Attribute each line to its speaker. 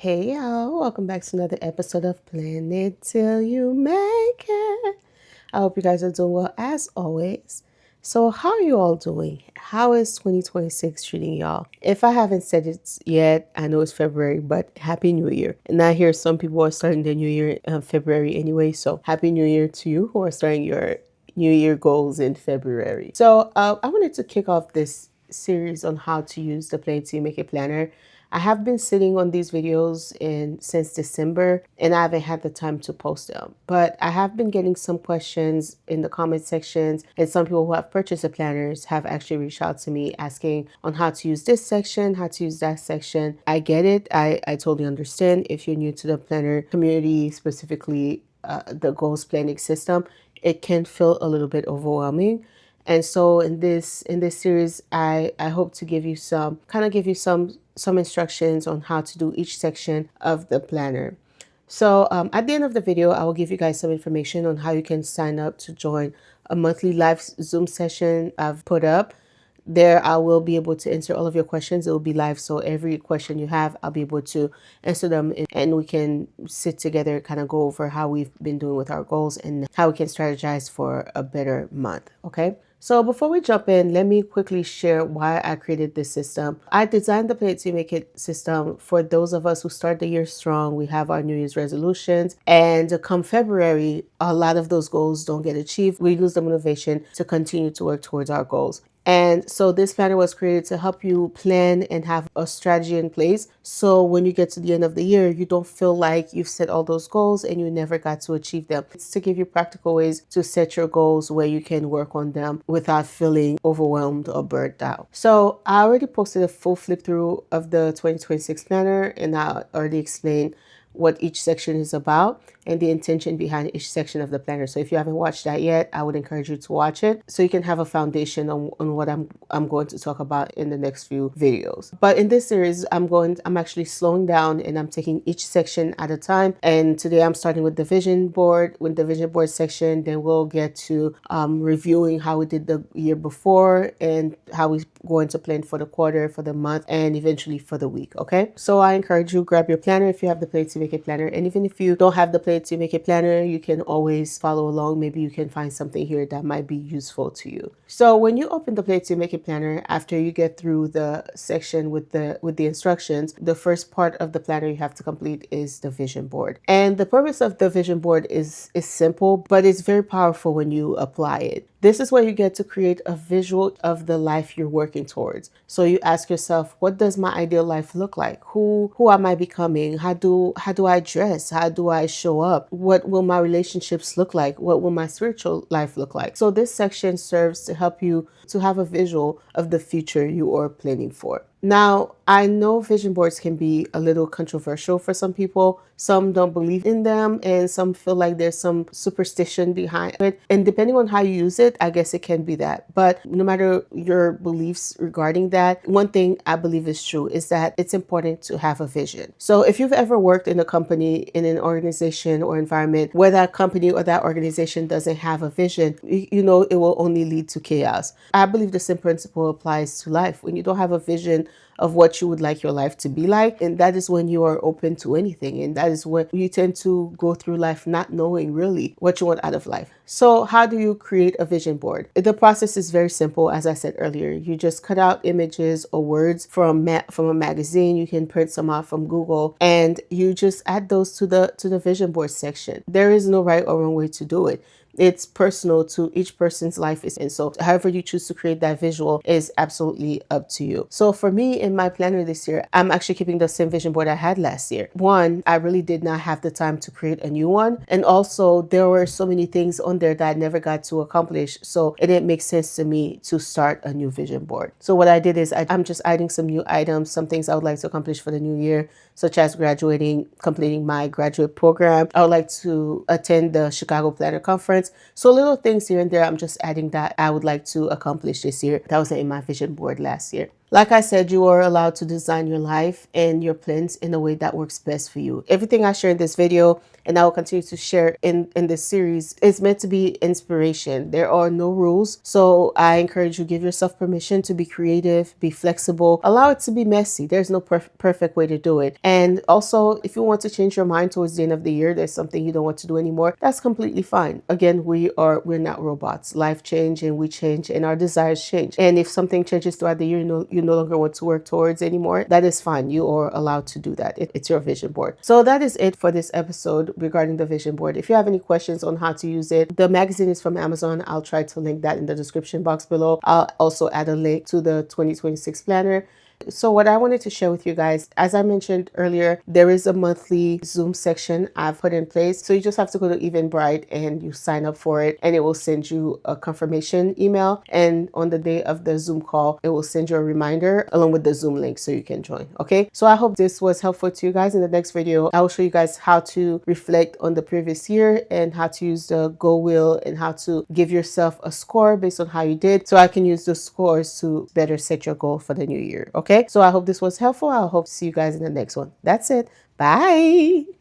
Speaker 1: Hey y'all, welcome back to another episode of Plan It Till You Make It. I hope you guys are doing well as always. So, how are you all doing? How is 2026 treating y'all? If I haven't said it yet, I know it's February, but Happy New Year. And I hear some people are starting their New Year in February anyway, so Happy New Year to you who are starting your New Year goals in February. So, I wanted to kick off this series on how to use the Plan It Till You Make It planner. I have been sitting on these videos since December and I haven't had the time to post them. But I have been getting some questions in the comment sections, and some people who have purchased the planners have actually reached out to me asking on how to use this section, how to use that section. I get it. I totally understand. If you're new to the planner community, specifically the goals planning system, it can feel a little bit overwhelming. And so in this series, I hope to give you some instructions on how to do each section of the planner. So at the end of the video, I will give you guys some information on how you can sign up to join a monthly live Zoom session I've put up. There, I will be able to answer all of your questions. It will be live, so every question you have, I'll be able to answer them, and we can sit together, kind of go over how we've been doing with our goals and how we can strategize for a better month. Okay. So before we jump in, let me quickly share why I created this system. I designed the Plan It Till You Make It system for those of us who start the year strong. We have our New Year's resolutions, and come February, a lot of those goals don't get achieved. We lose the motivation to continue to work towards our goals. And so this planner was created to help you plan and have a strategy in place. So when you get to the end of the year, you don't feel like you've set all those goals and you never got to achieve them. It's to give you practical ways to set your goals where you can work on them without feeling overwhelmed or burnt out. So I already posted a full flip through of the 2026 planner, and I already explained what each section is about and the intention behind each section of the planner. So if you haven't watched that yet, I would encourage you to watch it so you can have a foundation on what I'm going to talk about in the next few videos. But in this series, I'm actually slowing down and I'm taking each section at a time. And today I'm starting with the vision board, section. Then we'll get to reviewing how we did the year before and how we going to plan for the quarter, for the month, and eventually for the week. Okay. So I encourage you, grab your planner if you have the Plan It Till You Make It planner. And even if you don't have the Plan It Till You Make It planner, you can always follow along. Maybe you can find something here that might be useful to you. So when you open the Plan It Till You Make It planner, after you get through the section with the instructions, the first part of the planner you have to complete is the vision board. And the purpose of the vision board is simple, but it's very powerful when you apply it. This is where you get to create a visual of the life you're working towards. So you ask yourself, what does my ideal life look like? Who am I becoming? How do I dress? How do I show up? What will my relationships look like? What will my spiritual life look like? So this section serves to help you to have a visual of the future you are planning for. Now, I know vision boards can be a little controversial for some people. Some don't believe in them and some feel like there's some superstition behind it. And depending on how you use it, I guess it can be that. But no matter your beliefs regarding that, one thing I believe is true is that it's important to have a vision. So if you've ever worked in a company, in an organization or environment where that company or that organization doesn't have a vision, you know it will only lead to chaos. I believe the same principle applies to life. When you don't have a vision of what you would like your life to be like, and that is when you are open to anything, and that is when you tend to go through life not knowing really what you want out of life. So how do you create a vision board? The process is very simple. As I said earlier, you just cut out images or words from a magazine. You can print some out from Google, and you just add those to the vision board section. There is no right or wrong way to do it. It's personal to each person's life, and so however you choose to create that visual is absolutely up to you. So for me, in my planner this year, I'm actually keeping the same vision board I had last year. One, I really did not have the time to create a new one, and also there were so many things on there that I never got to accomplish, so it didn't make sense to me to start a new vision board. So what I did is I'm just adding some new items, some things I would like to accomplish for the new year, such as graduating, completing my graduate program. I would like to attend the Chicago Planner Conference. So little things here and there, I'm just adding that I would like to accomplish this year. That wasn't in my vision board last year. Like I said, you are allowed to design your life and your plans in a way that works best for you. Everything I share in this video, and I will continue to share in this series, is meant to be inspiration. There are no rules. So I encourage you, give yourself permission to be creative, be flexible, allow it to be messy. There's no perfect way to do it. And also, if you want to change your mind towards the end of the year, there's something you don't want to do anymore, that's completely fine. Again, we're not robots. Life change and we change and our desires change. And if something changes throughout the year, you no longer want to work towards anymore, that is fine. You are allowed to do that. It's your vision board. So that is it for this episode regarding the vision board. If you have any questions on how to use it, the magazine is from Amazon. I'll try to link that in the description box below. I'll also add a link to the 2026 planner. So what I wanted to share with you guys, as I mentioned earlier, there is a monthly Zoom section I've put in place. So you just have to go to Eventbrite and you sign up for it, and it will send you a confirmation email. And on the day of the Zoom call, it will send you a reminder along with the Zoom link so you can join. Okay, so I hope this was helpful to you guys. In the next video, I will show you guys how to reflect on the previous year and how to use the goal wheel and how to give yourself a score based on how you did, so I can use the scores to better set your goal for the new year. Okay, so I hope this was helpful. I hope to see you guys in the next one. That's it. Bye.